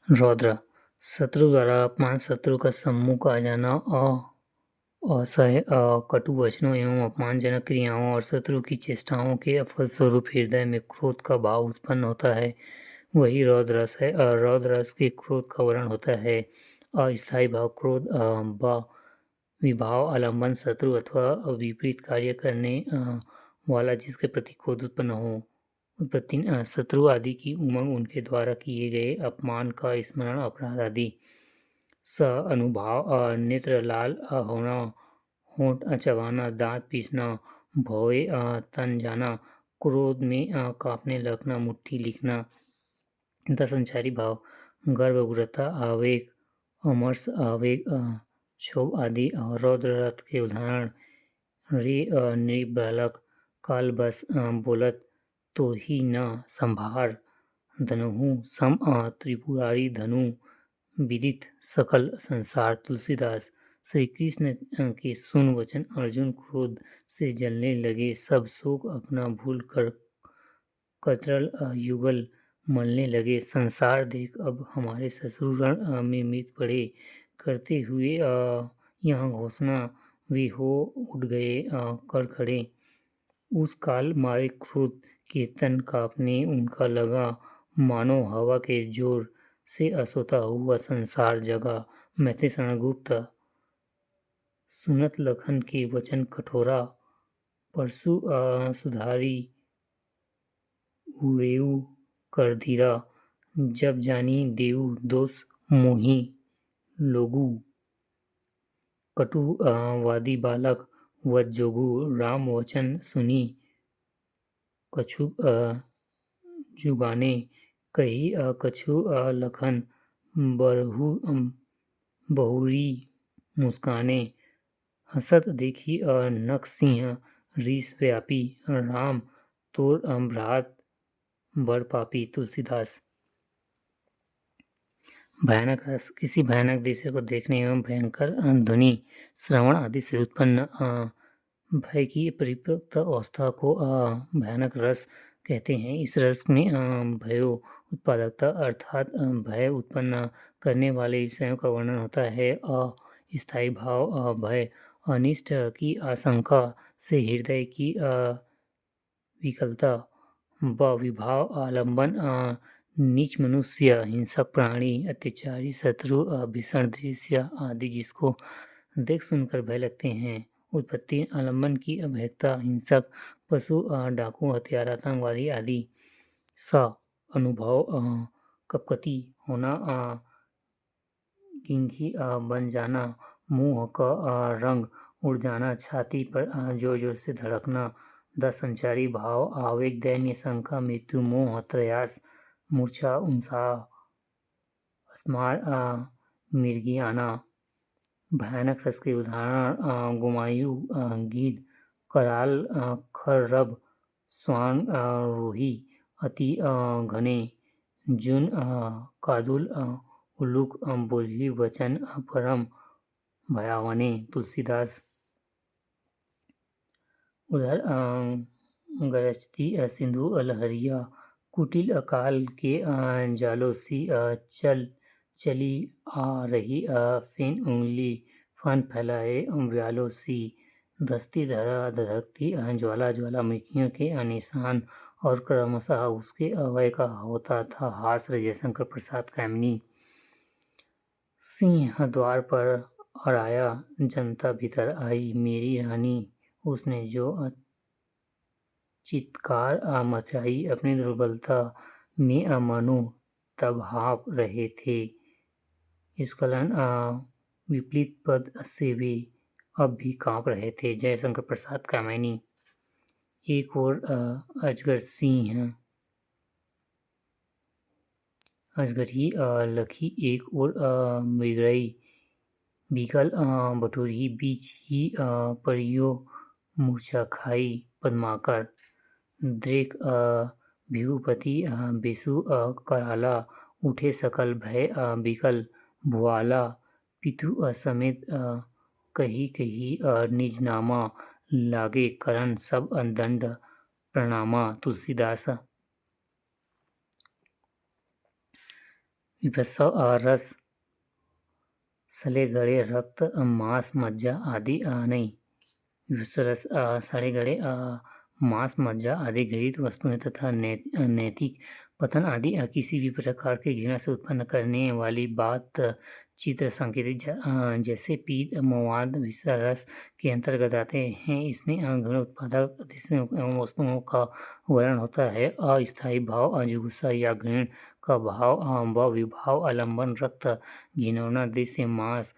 रौद्र शत्रु द्वारा अपमान, शत्रु का सम्मुख आ जाना, असह्य कटु वचनों एवं अपमानजनक क्रियाओं और शत्रु की चेष्टाओं के फलस्वरूप हृदय में क्रोध का भाव उत्पन्न होता है, वही रौद्र रस है। रौद्र रस के क्रोध का वर्णन होता है। अस्थायी भाव क्रोध विभाव आलंबन, शत्रु अथवा विपरीत कार्य करने वाला जिसके प्रति क्रोध उत्पन्न हो। उत्पत्ति शत्रु आदि की उमंग, उनके द्वारा किए गए अपमान का स्मरण, अपराध आदि। स अनुभाव नेत्र लाल होना, होंठ चबाना, दांत पीसना, भौए तन जाना, क्रोध में कांपने लगना, मुट्ठी लिखना। दसंचारी भाव गर्व, उग्रता, आवेग, अमर्ष, आवेग, क्षोभ आदि। रौद्र रथ के उदाहरण रे नृबालक, काल बस बोलत तो ही न संभार, धनहु सम त्रिपुरारी धनु विदित सकल संसार। तुलसीदास। श्री कृष्ण के सुन वचन अर्जुन क्रोध से जलने लगे, सब शोक अपना भूल कर कतरल युगल मलने लगे। संसार देख अब हमारे ससुर रण में मित पड़े, करते हुए यहाँ घोषणा वे हो उठ गए कर खड़े। उस काल मारे क्रोध के तन कांपने उनका लगा, मानो हवा के जोर से असोता हुआ संसार जगा। मैथिली शरण गुप्त। सुनत लखन के वचन कठोरा, परसु सुधारी उड़ेऊ कर धीरा, जब जानी देऊ दोष मोहि लोगु। कटु वादी बालक वच जोगु, राम वचन सुनी कछु जुगाने। कही कछु लखन बहुरी मुस्काने, हसत देखी नख सिंह रीस व्यापी, राम तोर भ्रात बड़ पापी। तुलसीदास। भयानक रस किसी भयानक दृश्य को देखने एवं भयंकर ध्वनि श्रवण आदि से उत्पन्न भय की परिपक्व अवस्था को भयानक रस कहते हैं। इस रस में भयो उत्पादकता अर्थात भय उत्पन्न करने वाले विषयों का वर्णन होता है। अस्थायी भाव भय अनिष्ट की आशंका से हृदय की विकलता। विभाव आलंबन नीच मनुष्य, हिंसक प्राणी, अत्याचारी, शत्रु, भीषण दृश्य आदि जिसको देख सुनकर भय लगते हैं। उत्पत्ति आलंबन की अभयता, हिंसक पशु, डाकू, हथियार, आतंकवादी आदि। स अनुभव कपकती होना, किंकी बन जाना, मुंह का रंग उड़ जाना, छाती पर जोर जोर से धड़कना। दस संचारी भाव आवेग, दैन्य, शंका, मृत्यु, मोह, त्रयास, मूर्छा, उत्साह, स्मार, मिर्गी आना। भयानक रस के उदाहरण गुमायु, गिद्ध, कराल, खररब, स्वान, रोही, अति घने, जुन, कादुल, उल्लूक, बोझी वचन, परम भयावने। तुलसीदास। उधर गरजती सिंधु लहरिया, कुटिल काल के जालों सी चली आ रही, फेन उंगली फन फैलाए व्यालों सी, धसती धरा धधकती ज्वाला, ज्वालामुखियों के निशान। और क्रमशः उसके अवय का होता था हास। जयशंकर प्रसाद कामिनी। सिंह द्वार पर आया, जनता भीतर आई, मेरी रानी उसने जो चित्कार मचाई, अपनी दुर्बलता में मनु तब हाँफ रहे थे। स्खलन विपरीत पद से वे अब भी कांप रहे थे। जयशंकर प्रसाद कामिनी। एक और अजगर सिंह अजगरी लखी, एक और मृगई बिकल बटोरी, बीच ही परियो मूर्छा खाई पद्माकर। द्रेक भिभूपति बेसु कराला, उठे सकल भय बिकल भुआला। पितु समेत कही कही निज नामा, लागे करन सब दंड प्रणामा। तुलसीदास। विभत्स रस सड़े गले रक्त मांस मज्जा आदि नहीं। विभत्स रस सड़े गले मांस मज्जा आदि घृणित वस्तुएं तथा नैतिक पतन आदि किसी भी प्रकार के घृणा से उत्पन्न करने वाली बात चित्र सांकेतिक जैसे पीत मवाद विषय रस के अंतर्गत आते हैं। इसमें घृण उत्पादक अधिशों एवं वस्तुओं का वर्णन होता है। अस्थायी भाव जुगुप्सा या घृण का भाव व विभाव आलंबन रक्त घिनौना दृश्य मांस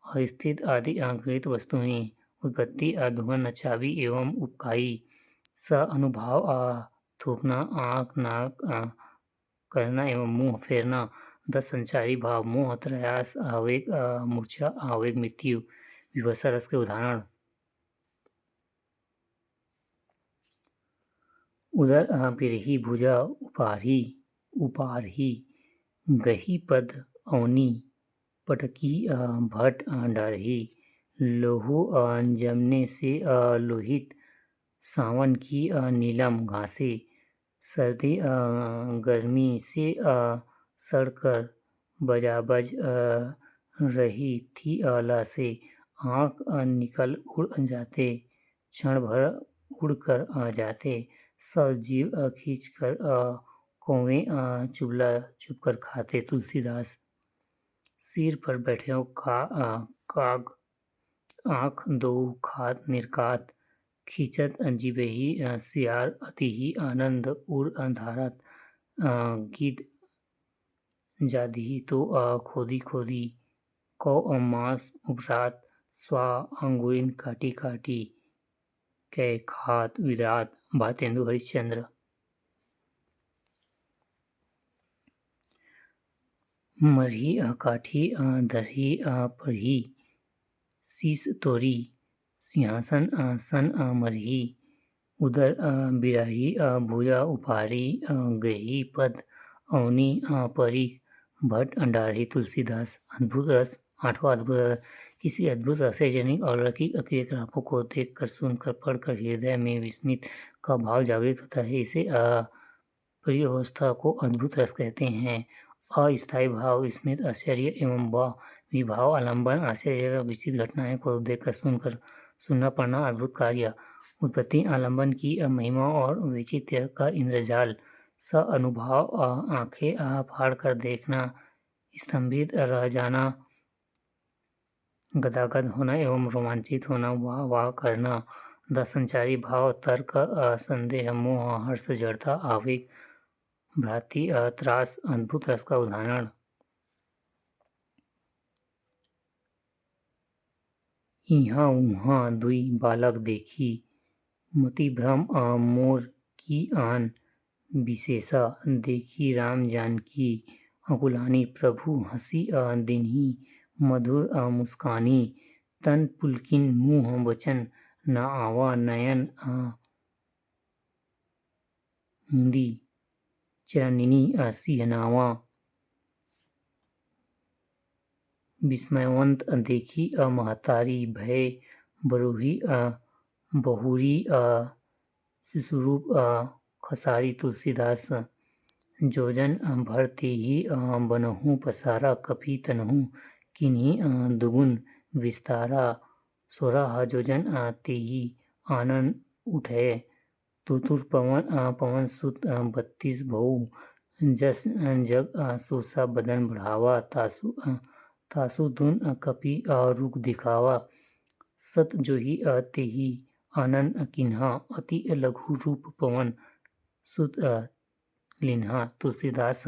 अस्थित आदि घृणित वस्तुएं उत्पत्ति धुआं चाबी एवं उपकाई स अनुभाव थूकना आँख नाक करना एवं मुंह फेरना 10 संचारी भाव मोह त्रयास आवेग मूर्छा आवेग मृत्यु विभत्सा रस के उदाहरण उदर बिरही भुजा उपारही गही पद अवनी पटकी भट डारही लोहू जमने से लोहित सावन की नीलम घासे सर्दी गर्मी से सड़कर बजाबज रही थी आला से आँख निकल उड़ जाते क्षण भर उड़कर आ जाते सब जीव खींच कर कौवे चुगला चुपकर खाते। तुलसीदास सिर पर बैठे हो काग आँख दो खात निर्कात खींचत जिबही सियार अति ही आनंद उड़ धारत गिद जादी तो खोदी खोदी कौ मांस उपरात स्वा अंगुरिन काटी काटी कै खात विराट भारतेंदु हरिश्चंद्र। मरही काठी धरही पढ़ी शीस तोरी सिंहासन सन मरही उदर बिराही भुजा उपारी गही पद अवनी परी भट डारही। तुलसीदास अद्भुत रस आठवां अद्भुत रस किसी अद्भुत रहस्यजनिक और अलौकिक क्रियाकलापों को देखकर सुनकर पढ़कर हृदय में विस्मित का भाव जागृत होता है। इसे प्रियावस्था को अद्भुत रस कहते हैं। अस्थायी भाव स्मित आश्चर्य एवं विभाव आलंबन आश्चर्य विचित्र घटनाएं को देखकर सुनना पढ़ना अद्भुत कार्य उत्पत्ति आलंबन की महिमा और वैचित्र्य का इंद्रजाल स अनुभाव आंखें फाड़ कर देखना स्तंभित रह जाना गदागद होना एवं रोमांचित होना वाह वाह करना। 10 संचारी भाव तर्क संदेह मोह हर्ष जड़ता आवेग भ्रांति त्रास अद्भुत रस का उदाहरण इहाँ उहाँ दुई बालक देखी मति भ्रम मोर की आन विशेषा देखी राम जानकी अकुलानी प्रभु हंसी दिन्ही मधुर मुस्कानी तन पुलकिन मुँह वचन न आवा नयन मुंदी चरनिनी सिहनावा विस्मयवंत देखी महतारी भय बरूही बहुरी शिशुरूप खसारी। तुलसीदास जोजन भर ते ही बनहु पसारा कपि तनहु किन्हीं दुगुन विस्तारा 16 जोजन ते ही आनन उठे तुतुर पवन सुत 32 भऊ जस जग सुरसा बदन बढ़ावा तासु धुन कपि रुख दिखावा सत जोही ते ही आनन किन्हा अति लघु रूप पवन सुत लिन्हा। तुलसीदास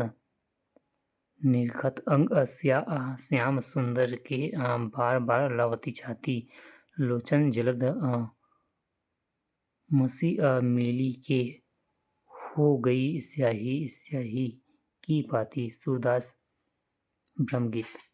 निर्खत अंग श्याम सुंदर के बार बार लावती छाती लोचन जलद मसी मिली के हो गई स्याही स्याही की पाती। सूरदास ब्रह्मगीत।